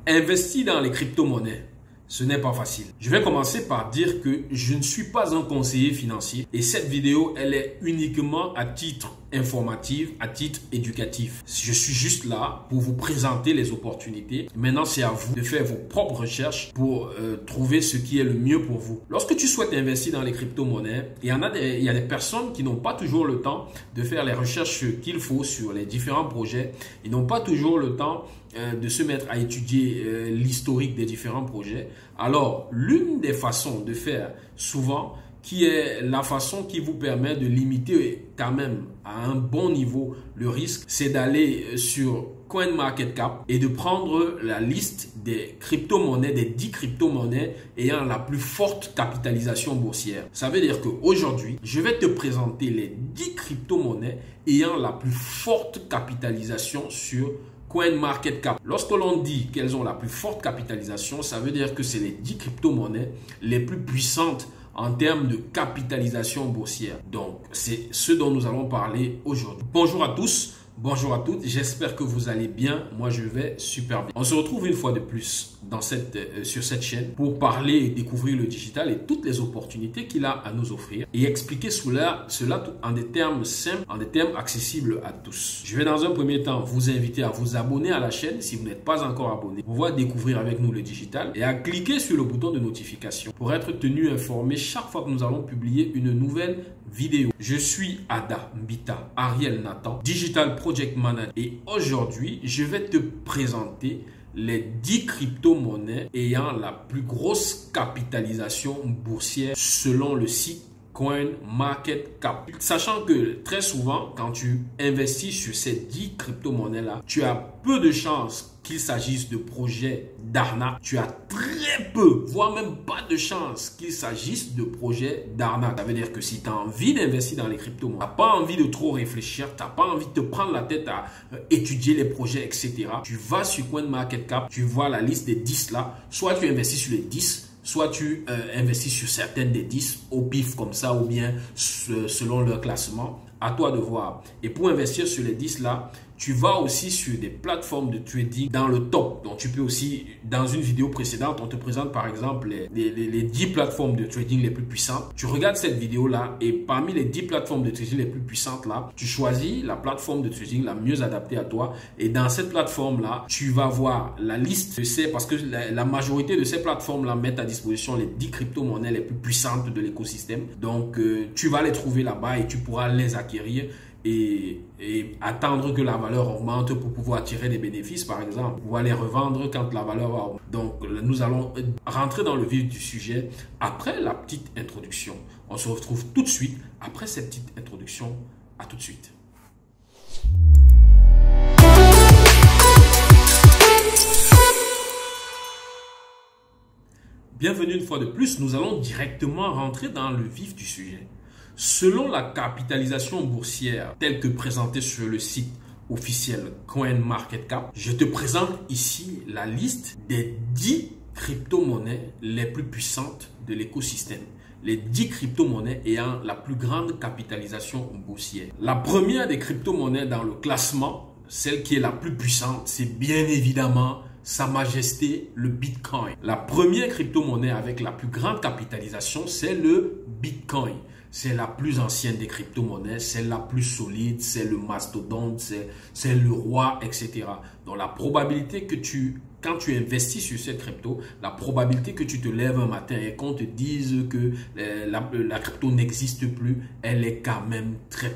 Investir dans les crypto-monnaies, ce n'est pas facile. Je vais commencer par dire que je ne suis pas un conseiller financier et cette vidéo, elle est uniquement à titre informatif, à titre éducatif. Je suis juste là pour vous présenter les opportunités. Maintenant, c'est à vous de faire vos propres recherches pour trouver ce qui est le mieux pour vous. Lorsque tu souhaites investir dans les crypto-monnaies, il y a des personnes qui n'ont pas toujours le temps de faire les recherches qu'il faut sur les différents projets. Ils n'ont pas toujours le temps de se mettre à étudier l'historique des différents projets. Alors, l'une des façons de faire souvent, qui est la façon qui vous permet de limiter quand même à un bon niveau le risque, c'est d'aller sur CoinMarketCap et de prendre la liste des crypto-monnaies, des 10 crypto-monnaies ayant la plus forte capitalisation boursière. Ça veut dire qu'aujourd'hui, je vais te présenter les 10 crypto-monnaies ayant la plus forte capitalisation sur CoinMarketCap. Lorsque l'on dit qu'elles ont la plus forte capitalisation, ça veut dire que c'est les 10 crypto-monnaies les plus puissantes en termes de capitalisation boursière. Donc, c'est ce dont nous allons parler aujourd'hui. Bonjour à tous. Bonjour à toutes, j'espère que vous allez bien. Moi, je vais super bien. On se retrouve une fois de plus sur cette chaîne pour parler et découvrir le digital et toutes les opportunités qu'il a à nous offrir et expliquer cela en des termes simples, en des termes accessibles à tous. Je vais dans un premier temps vous inviter à vous abonner à la chaîne si vous n'êtes pas encore abonné pour pouvoir découvrir avec nous le digital et à cliquer sur le bouton de notification pour être tenu informé chaque fois que nous allons publier une nouvelle vidéo. Je suis Ada Mbita Ariel Nathan, Digital Project Manager et aujourd'hui, je vais te présenter les 10 crypto-monnaies ayant la plus grosse capitalisation boursière selon le site CoinMarketCap. Sachant que très souvent, quand tu investis sur ces 10 crypto-monnaies-là, tu as peu de chances qu'il s'agisse de projets d'arnaque. Tu as très peu, voire même pas de chances qu'il s'agisse de projets d'arnaque. Ça veut dire que si tu as envie d'investir dans les crypto-monnaies, tu n'as pas envie de trop réfléchir, tu n'as pas envie de te prendre la tête à étudier les projets, etc. Tu vas sur CoinMarketCap, tu vois la liste des 10 là. Soit tu investis sur les 10, soit tu investis sur certaines des 10 au pif comme ça ou bien selon leur classement. À toi de voir. Et pour investir sur les 10 là, tu vas aussi sur des plateformes de trading dans le top. Donc, tu peux aussi, dans une vidéo précédente, on te présente par exemple les 10 plateformes de trading les plus puissantes. Tu regardes cette vidéo-là et parmi les 10 plateformes de trading les plus puissantes là, tu choisis la plateforme de trading la mieux adaptée à toi. Et dans cette plateforme-là, tu vas voir la liste de ces, parce que la majorité de ces plateformes-là mettent à disposition les 10 crypto-monnaies les plus puissantes de l'écosystème. Donc, tu vas les trouver là-bas et tu pourras les acquérir. Et attendre que la valeur augmente pour pouvoir tirer des bénéfices, par exemple, pouvoir les revendre quand la valeur va augmenter. Donc, nous allons rentrer dans le vif du sujet après la petite introduction. On se retrouve tout de suite après cette petite introduction. À tout de suite. Bienvenue une fois de plus. Nous allons directement rentrer dans le vif du sujet. Selon la capitalisation boursière telle que présentée sur le site officiel CoinMarketCap, je te présente ici la liste des 10 crypto-monnaies les plus puissantes de l'écosystème. Les 10 crypto-monnaies ayant la plus grande capitalisation boursière. La première des crypto-monnaies dans le classement, celle qui est la plus puissante, c'est bien évidemment Sa Majesté le Bitcoin. La première crypto-monnaie avec la plus grande capitalisation, c'est le Bitcoin. C'est la plus ancienne des crypto-monnaies, c'est la plus solide, c'est le mastodonte, c'est le roi, etc. Donc la probabilité que quand tu investis sur cette crypto, la probabilité que tu te lèves un matin et qu'on te dise que la crypto n'existe plus, elle est quand même très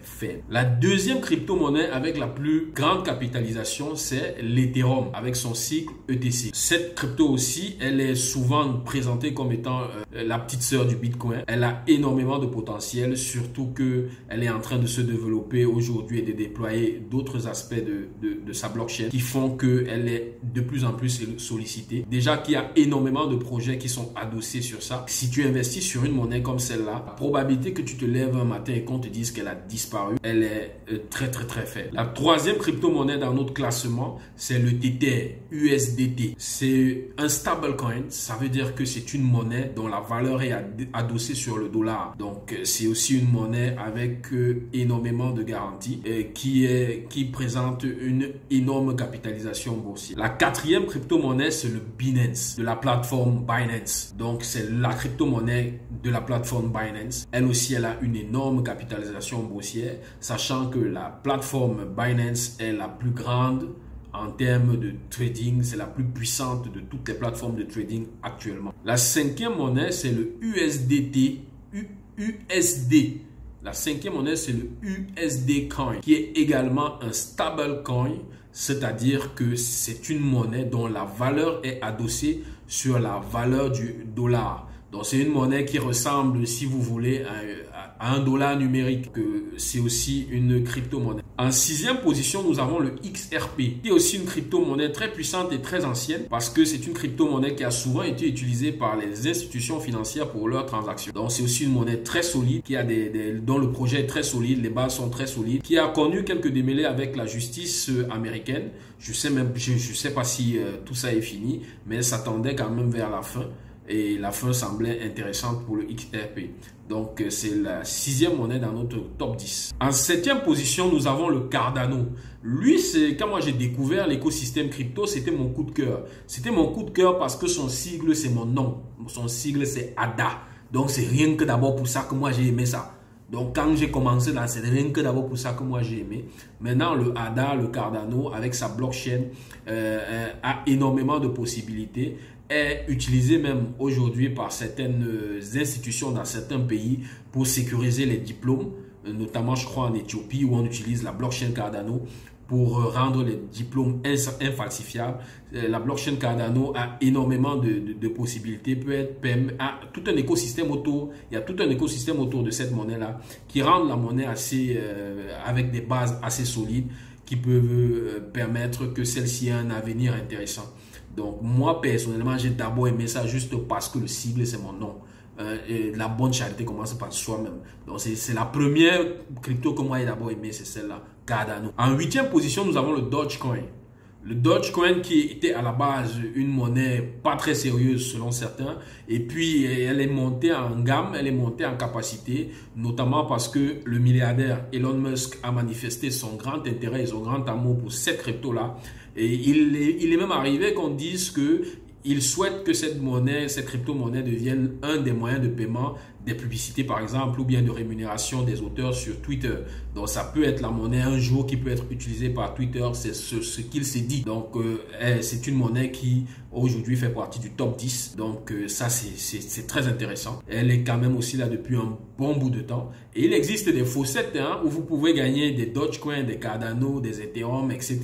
faible. La deuxième crypto-monnaie avec la plus grande capitalisation, c'est l'Ethereum avec son cycle ETC. Cette crypto aussi, elle est souvent présentée comme étant la petite sœur du Bitcoin. Elle a énormément de potentiel, surtout qu'elle est en train de se développer aujourd'hui et de déployer d'autres aspects de sa blockchain qui font qu'elle est de plus en plus sollicitée. Déjà qu'il y a énormément de projets qui sont adossés sur ça. Si tu investis sur une monnaie comme celle-là, la probabilité que tu te lèves un matin et qu'on te dise qu'elle a disparu, elle est très faible. La troisième crypto-monnaie dans notre classement, c'est le Tether USDT. C'est un stablecoin. Ça veut dire que c'est une monnaie dont la valeur est adossée sur le dollar. Donc, c'est aussi une monnaie avec énormément de garanties qui présente une énorme capitalisation boursière. La quatrième crypto-monnaie, c'est le Binance, de la plateforme Binance. Donc, c'est la crypto-monnaie de la plateforme Binance. Elle aussi, elle a une énorme capitalisation boursière, sachant que la plateforme Binance est la plus grande en termes de trading. C'est la plus puissante de toutes les plateformes de trading actuellement. La cinquième monnaie, c'est le USDT, USD. La cinquième monnaie, c'est le USD Coin, qui est également un stable coin, c'est-à-dire que c'est une monnaie dont la valeur est adossée sur la valeur du dollar. Donc, c'est une monnaie qui ressemble, si vous voulez, à un dollar numérique. C'est aussi une crypto-monnaie. En sixième position, nous avons le XRP, qui est aussi une crypto-monnaie très puissante et très ancienne, parce que c'est une crypto-monnaie qui a souvent été utilisée par les institutions financières pour leurs transactions. Donc, c'est aussi une monnaie très solide, dont le projet est très solide, les bases sont très solides, qui a connu quelques démêlés avec la justice américaine. Je sais pas si tout ça est fini, mais ça tendait quand même vers la fin. Et la fin semblait intéressante pour le XRP. Donc, c'est la sixième monnaie dans notre top 10. En septième position, nous avons le Cardano. Lui, c'est quand moi j'ai découvert l'écosystème crypto, c'était mon coup de cœur. C'était mon coup de cœur parce que son sigle, c'est mon nom. Son sigle, c'est ADA. Donc, c'est rien que d'abord pour ça que moi j'ai aimé ça. Donc, quand j'ai commencé là, c'est rien que d'abord pour ça que moi j'ai aimé. Maintenant, le ADA, le Cardano, avec sa blockchain, a énormément de possibilités. Est utilisé même aujourd'hui par certaines institutions dans certains pays pour sécuriser les diplômes, notamment je crois en Éthiopie où on utilise la blockchain Cardano pour rendre les diplômes infalsifiables. La blockchain Cardano a énormément de possibilités, a tout un écosystème autour, il y a tout un écosystème autour de cette monnaie-là qui rend la monnaie avec des bases assez solides qui peuvent permettre que celle-ci ait un avenir intéressant. Donc, moi, personnellement, j'ai d'abord aimé ça juste parce que le sigle, c'est mon nom. Et la bonne charité commence par soi-même. Donc, c'est la première crypto que moi, j'ai d'abord aimé, c'est celle-là, Cardano. En huitième position, nous avons le Dogecoin. Le Dogecoin qui était à la base une monnaie pas très sérieuse selon certains. Et puis, elle est montée en gamme, elle est montée en capacité, notamment parce que le milliardaire Elon Musk a manifesté son grand intérêt et son grand amour pour cette crypto-là. Et il est même arrivé qu'on dise qu'il souhaite que cette crypto-monnaie devienne un des moyens de paiement des publicités par exemple ou bien de rémunération des auteurs sur Twitter. Donc ça peut être la monnaie un jour qui peut être utilisée par Twitter, c'est ce qu'il s'est dit. Donc c'est une monnaie qui aujourd'hui fait partie du top 10. Donc ça c'est très intéressant. Elle est quand même aussi là depuis un bon bout de temps. Et il existe des faucettes où vous pouvez gagner des Dogecoin, des Cardano, des Ethereum, etc.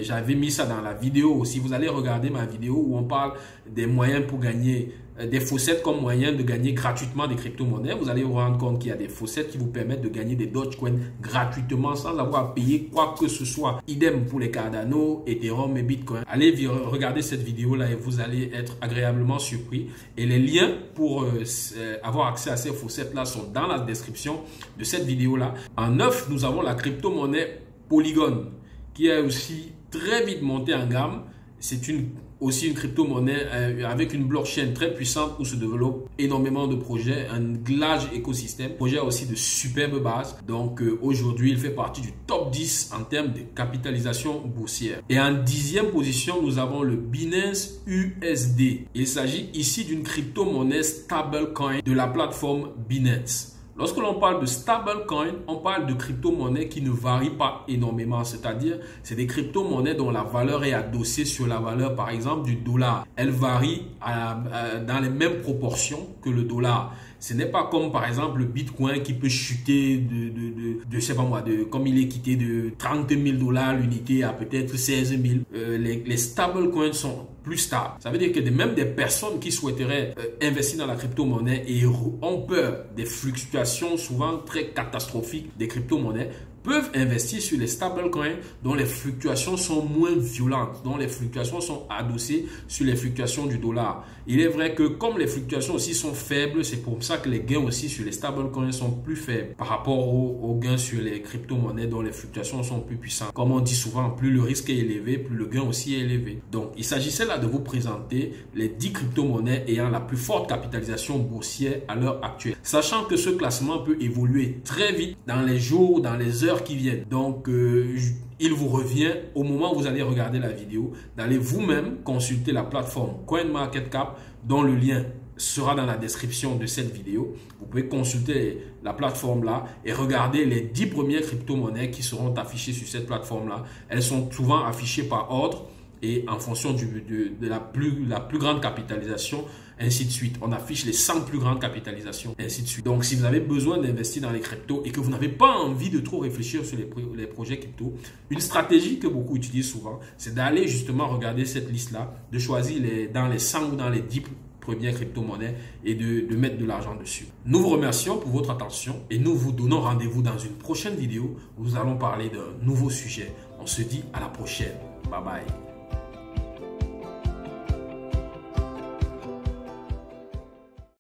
J'avais mis ça dans la vidéo aussi. Vous allez regarder ma vidéo où on parle des moyens pour gagner des faucettes comme moyen de gagner gratuitement des crypto-monnaies. Vous allez vous rendre compte qu'il y a des faucettes qui vous permettent de gagner des Dogecoin gratuitement sans avoir à payer quoi que ce soit. Idem pour les Cardano, Ethereum et Bitcoin. Allez regarder cette vidéo-là et vous allez être agréablement surpris. Et les liens pour avoir accès à ces faucettes-là sont dans la description de cette vidéo-là. En 9, nous avons la crypto-monnaie Polygon qui est aussi très vite montée en gamme. C'est aussi une crypto-monnaie avec une blockchain très puissante où se développent énormément de projets, un large écosystème. Le projet a aussi de superbes bases. Donc aujourd'hui, il fait partie du top 10 en termes de capitalisation boursière. Et en 10e position, nous avons le Binance USD. Il s'agit ici d'une crypto-monnaie stablecoin de la plateforme Binance. Lorsque l'on parle de stablecoin, on parle de crypto-monnaies qui ne varient pas énormément. C'est-à-dire, c'est des crypto-monnaies dont la valeur est adossée sur la valeur, par exemple, du dollar. Elle varie dans les mêmes proportions que le dollar. Ce n'est pas comme, par exemple, le Bitcoin qui peut chuter je sais pas moi, comme il est quitté de 30 000 $ l'unité à peut-être 16 000. Les stablecoins sont plus stables. Ça veut dire que même des personnes qui souhaiteraient investir dans la crypto-monnaie et ont peur des fluctuations souvent très catastrophiques des crypto-monnaies peuvent investir sur les stablecoins dont les fluctuations sont moins violentes, dont les fluctuations sont adossées sur les fluctuations du dollar. Il est vrai que comme les fluctuations aussi sont faibles, c'est pour ça que les gains aussi sur les stablecoins sont plus faibles par rapport aux gains sur les crypto-monnaies dont les fluctuations sont plus puissantes. Comme on dit souvent, plus le risque est élevé, plus le gain aussi est élevé. Donc, il s'agissait là de vous présenter les 10 crypto-monnaies ayant la plus forte capitalisation boursière à l'heure actuelle. Sachant que ce classement peut évoluer très vite dans les jours, dans les heures heures qui viennent. Donc, il vous revient au moment où vous allez regarder la vidéo d'aller vous-même consulter la plateforme CoinMarketCap dont le lien sera dans la description de cette vidéo. Vous pouvez consulter la plateforme là et regarder les 10 premières crypto-monnaies qui seront affichées sur cette plateforme là. Elles sont souvent affichées par ordre et en fonction de la plus grande capitalisation, ainsi de suite. On affiche les 100 plus grandes capitalisations, ainsi de suite. Donc, si vous avez besoin d'investir dans les cryptos et que vous n'avez pas envie de trop réfléchir sur les projets crypto, une stratégie que beaucoup utilisent souvent, c'est d'aller justement regarder cette liste-là, de choisir dans les 100 ou dans les 10 premières crypto-monnaies et de mettre de l'argent dessus. Nous vous remercions pour votre attention et nous vous donnons rendez-vous dans une prochaine vidéo où nous allons parler d'un nouveau sujet. On se dit à la prochaine. Bye bye.